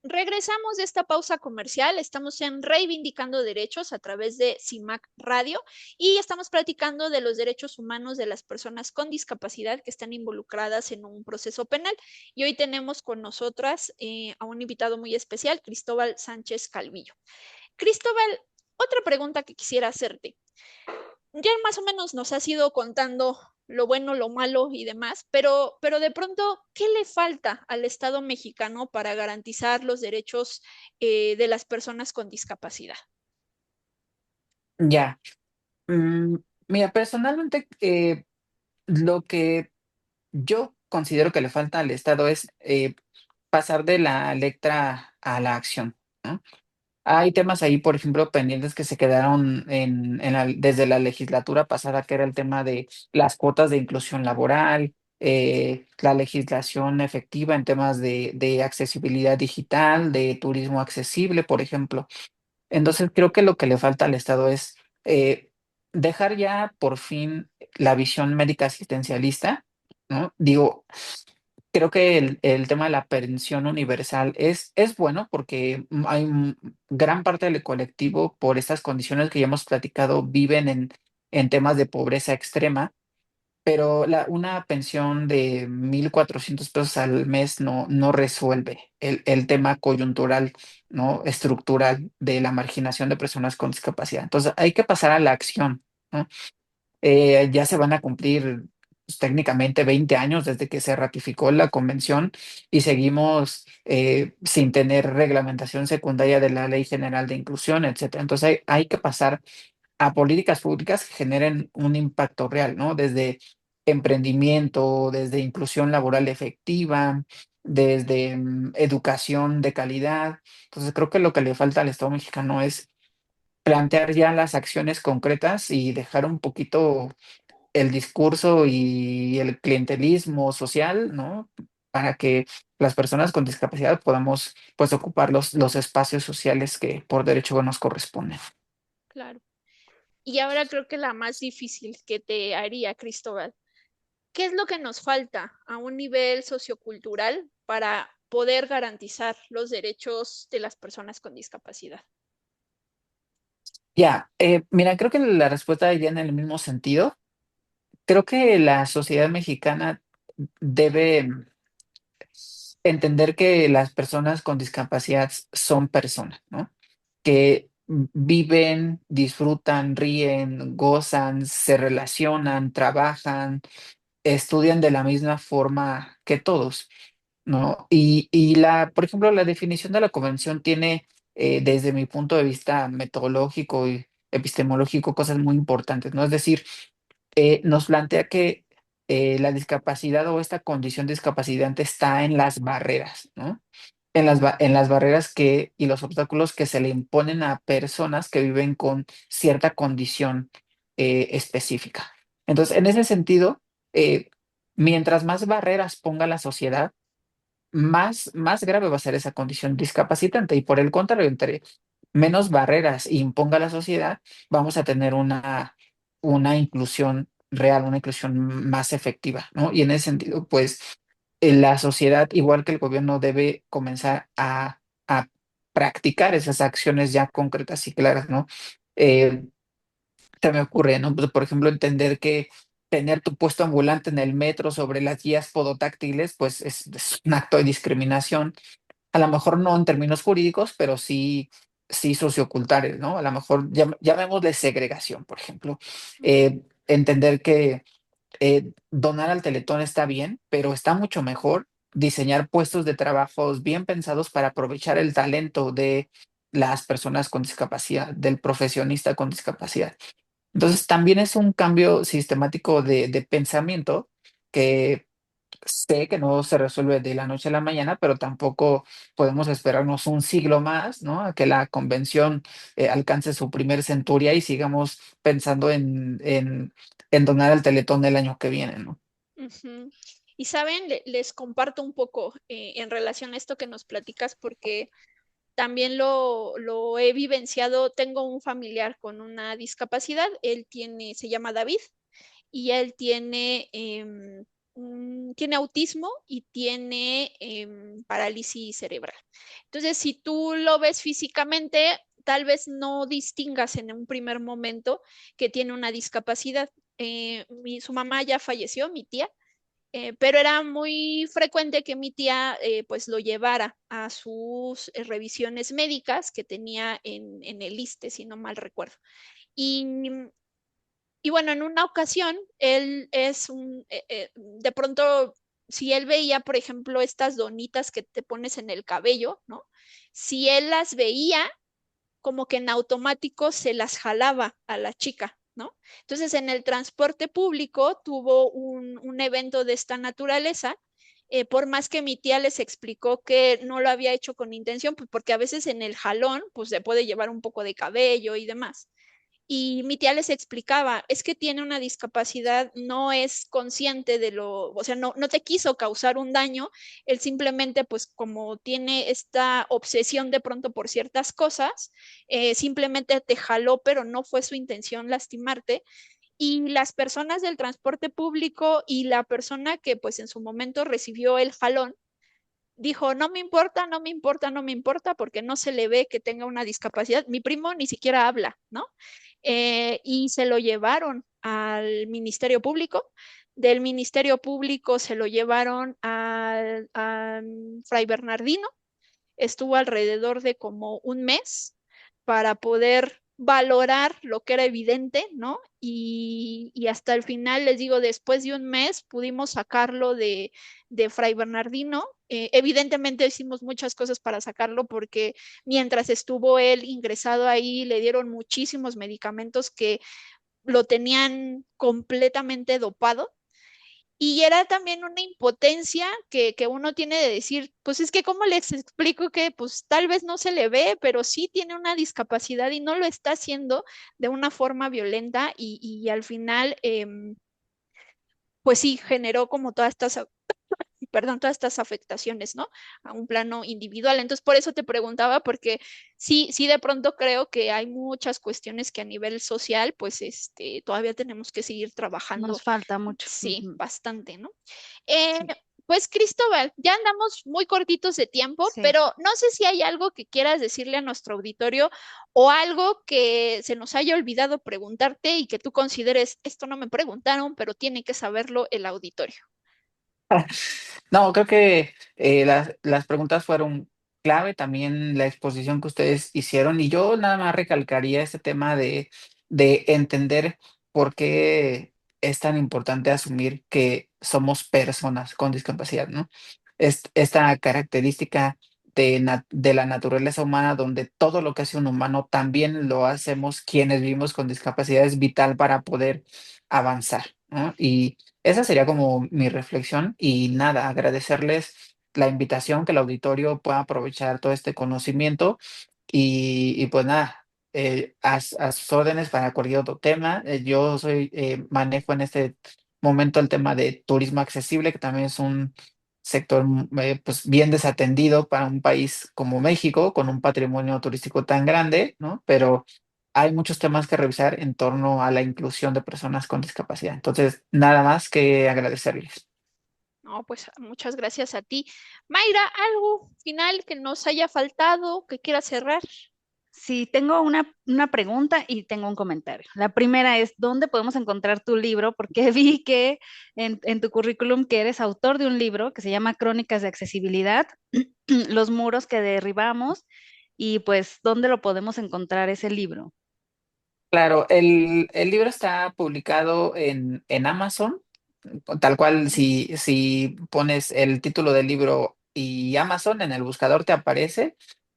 Regresamos de esta pausa comercial, estamos en Reivindicando Derechos a través de CIMAC Radio y estamos platicando de los derechos humanos de las personas con discapacidad que están involucradas en un proceso penal. Y hoy tenemos con nosotras a un invitado muy especial, Cristóbal Sánchez Calvillo. Cristóbal, otra pregunta que quisiera hacerte. Ya más o menos nos has ido contando lo bueno, lo malo y demás, pero de pronto, ¿qué le falta al Estado mexicano para garantizar los derechos de las personas con discapacidad? Ya. Mm, Mira, personalmente, lo que yo considero que le falta al Estado es pasar de la letra a la acción, ¿no? Hay temas ahí, por ejemplo, pendientes que se quedaron desde la legislatura pasada, que era el tema de las cuotas de inclusión laboral, la legislación efectiva en temas de accesibilidad digital, de turismo accesible, por ejemplo. Entonces, creo que lo que le falta al Estado es dejar ya por fin la visión médica asistencialista, ¿no? Digo, creo que el tema de la pensión universal es bueno porque hay gran parte del colectivo, por estas condiciones que ya hemos platicado, viven en temas de pobreza extrema, pero una pensión de 1,400 pesos al mes no resuelve el tema coyuntural, ¿no? Estructural de la marginación de personas con discapacidad. Entonces, hay que pasar a la acción, ¿no? Ya se van a cumplir pues, técnicamente 20 años desde que se ratificó la convención y seguimos sin tener reglamentación secundaria de la Ley General de Inclusión, etcétera. Entonces hay que pasar a políticas públicas que generen un impacto real, ¿no? Desde emprendimiento, desde inclusión laboral efectiva, desde educación de calidad. Entonces creo que lo que le falta al Estado mexicano es plantear ya las acciones concretas y dejar un poquito el discurso y el clientelismo social, ¿no? Para que las personas con discapacidad podamos, pues, ocupar los espacios sociales que por derecho nos corresponden. Claro. Y ahora creo que la más difícil que te haría, Cristóbal, ¿qué es lo que nos falta a un nivel sociocultural para poder garantizar los derechos de las personas con discapacidad? Ya, mira, creo que la respuesta iría en el mismo sentido. Creo que la sociedad mexicana debe entender que las personas con discapacidad son personas, ¿no? Que viven, disfrutan, ríen, gozan, se relacionan, trabajan, estudian de la misma forma que todos, ¿no? Por ejemplo, la definición de la convención tiene, desde mi punto de vista metodológico y epistemológico, cosas muy importantes, ¿no? Es decir, nos plantea que la discapacidad o esta condición discapacitante está en las barreras, ¿no? En las barreras y los obstáculos que se le imponen a personas que viven con cierta condición específica. Entonces, en ese sentido, eh, mientras más barreras ponga la sociedad, más grave va a ser esa condición discapacitante. Y por el contrario, entre menos barreras imponga la sociedad, vamos a tener una inclusión real, una inclusión más efectiva, ¿no? Y en ese sentido, pues la sociedad, igual que el gobierno, debe comenzar a practicar esas acciones ya concretas y claras, ¿no? Eh, Se me ocurre, ¿no? Pues, por ejemplo, entender que tener tu puesto ambulante en el metro sobre las guías podotáctiles, pues es un acto de discriminación, a lo mejor no en términos jurídicos, pero sí socioculturales, ¿no? A lo mejor llamémosle segregación, por ejemplo. Entender que donar al Teletón está bien, pero está mucho mejor diseñar puestos de trabajos bien pensados para aprovechar el talento de las personas con discapacidad, del profesionista con discapacidad. Entonces, también es un cambio sistemático de pensamiento que sé que no se resuelve de la noche a la mañana, pero tampoco podemos esperarnos un siglo más, ¿no? A que la convención alcance su primer centuria y sigamos pensando en donar el Teletón el año que viene, ¿no? Ujú. Y saben, les comparto un poco en relación a esto que nos platicas, porque también lo he vivenciado. Tengo un familiar con una discapacidad, se llama David, y él tiene autismo y tiene parálisis cerebral. Entonces, si tú lo ves físicamente, tal vez no distingas en un primer momento que tiene una discapacidad. Su mamá ya falleció, mi tía, pero era muy frecuente que mi tía pues lo llevara a sus revisiones médicas que tenía en el ISSSTE, si no mal recuerdo. Y, y bueno, en una ocasión, de pronto, si él veía, por ejemplo, estas donitas que te pones en el cabello, ¿no? Si él las veía, como que en automático se las jalaba a la chica, ¿no? Entonces, en el transporte público tuvo un evento de esta naturaleza. Por más que mi tía les explicó que no lo había hecho con intención, pues porque a veces en el jalón, pues se puede llevar un poco de cabello y demás. Y mi tía les explicaba, es que tiene una discapacidad, no es consciente o sea, no te quiso causar un daño, él simplemente, pues como tiene esta obsesión de pronto por ciertas cosas, simplemente te jaló, pero no fue su intención lastimarte. Y las personas del transporte público y la persona que pues en su momento recibió el jalón, dijo, no me importa, no me importa, no me importa, porque no se le ve que tenga una discapacidad. Mi primo ni siquiera habla, ¿no? Y se lo llevaron al Ministerio Público. Del Ministerio Público se lo llevaron a Fray Bernardino. Estuvo alrededor de como un mes para poder valorar lo que era evidente, ¿no? Y hasta el final, les digo, después de un mes pudimos sacarlo de Fray Bernardino. Evidentemente hicimos muchas cosas para sacarlo porque mientras estuvo él ingresado ahí, le dieron muchísimos medicamentos que lo tenían completamente dopado. Y era también una impotencia que uno tiene de decir, pues es que cómo les explico que pues tal vez no se le ve, pero sí tiene una discapacidad y no lo está haciendo de una forma violenta y al final, pues sí, generó como todas estas todas estas afectaciones, ¿no? A un plano individual. Entonces, por eso te preguntaba, porque sí, de pronto creo que hay muchas cuestiones que a nivel social, pues, todavía tenemos que seguir trabajando. Nos falta mucho. Sí, bastante, ¿no? Pues Cristóbal, ya andamos muy cortitos de tiempo, Sí. pero no sé si hay algo que quieras decirle a nuestro auditorio o algo que se nos haya olvidado preguntarte y que tú consideres, esto no me preguntaron, pero tiene que saberlo el auditorio. No, creo que las preguntas fueron clave, también la exposición que ustedes hicieron, y yo nada más recalcaría este tema de entender por qué es tan importante asumir que somos personas con discapacidad, ¿no? Esta característica de la naturaleza humana, donde todo lo que hace un humano también lo hacemos quienes vivimos con discapacidad, es vital para poder avanzar, ¿no? Y esa sería como mi reflexión y nada, agradecerles la invitación, que el auditorio pueda aprovechar todo este conocimiento y pues nada, a sus órdenes para cualquier otro tema. Yo manejo en este momento el tema de turismo accesible, que también es un sector pues bien desatendido para un país como México, con un patrimonio turístico tan grande, ¿no? Pero hay muchos temas que revisar en torno a la inclusión de personas con discapacidad. Entonces, nada más que agradecerles. No, pues muchas gracias a ti. Mayra, ¿algo final que nos haya faltado, que quieras cerrar? Sí, tengo una pregunta y tengo un comentario. La primera es, ¿dónde podemos encontrar tu libro? Porque vi que en tu currículum que eres autor de un libro que se llama Crónicas de Accesibilidad, los muros que derribamos, y pues, ¿dónde lo podemos encontrar ese libro? Claro, el libro está publicado en Amazon, tal cual si pones el título del libro y Amazon en el buscador te aparece.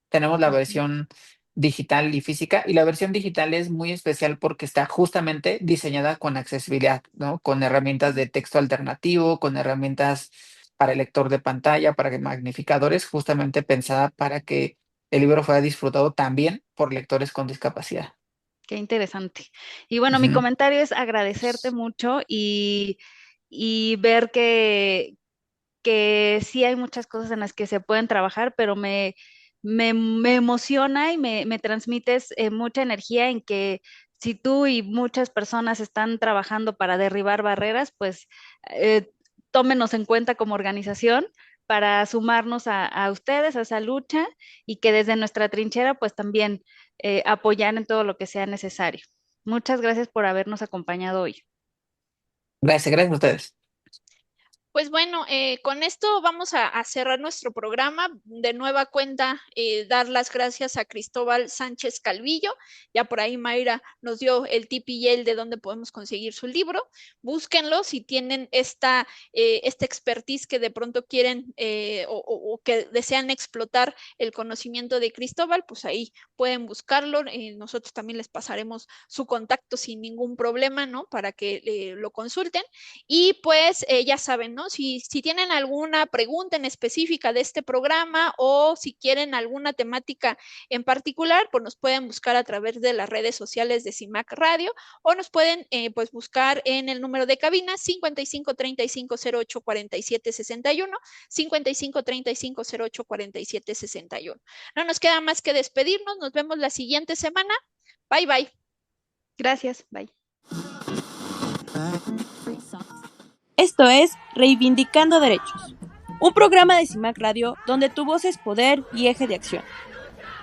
Tenemos la Ujú. versión digital y física, y la versión digital es muy especial porque está justamente diseñada con accesibilidad, ¿no? Con herramientas de texto alternativo, con herramientas para el lector de pantalla, para magnificadores, justamente pensada para que el libro fuera disfrutado también por lectores con discapacidad. Qué interesante. Y bueno, mi Ujú. comentario es agradecerte mucho y ver que sí hay muchas cosas en las que se pueden trabajar, pero me emociona y me transmites mucha energía en que si tú y muchas personas están trabajando para derribar barreras, pues eh, tómenos en cuenta como organización para sumarnos a ustedes, a esa lucha y que desde nuestra trinchera, pues también apoyar en todo lo que sea necesario. Muchas gracias por habernos acompañado hoy. Gracias a ustedes. Pues bueno, con esto vamos a cerrar nuestro programa. De nueva cuenta, dar las gracias a Cristóbal Sánchez Calvillo. Ya por ahí Mayra nos dio el tip y el de dónde podemos conseguir su libro. Búsquenlo si tienen esta expertise que de pronto quieren o que desean explotar el conocimiento de Cristóbal, pues ahí pueden buscarlo. Nosotros también les pasaremos su contacto sin ningún problema, ¿no? Para que lo consulten. Y pues ya saben, ¿no? Si tienen alguna pregunta en específica de este programa o si quieren alguna temática en particular, pues nos pueden buscar a través de las redes sociales de CIMAC Radio o nos pueden pues buscar en el número de cabina 55 35 08 47 61, 55 35 08 47 61. No nos queda más que despedirnos, nos vemos la siguiente semana. Bye bye. Gracias, bye. Esto es Reivindicando Derechos, un programa de CIMAC Radio donde tu voz es poder y eje de acción.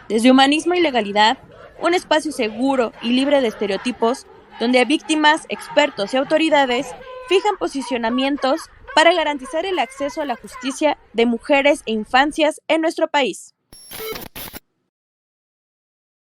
Desde humanismo y legalidad, un espacio seguro y libre de estereotipos, donde víctimas, expertos y autoridades fijan posicionamientos para garantizar el acceso a la justicia de mujeres e infancias en nuestro país.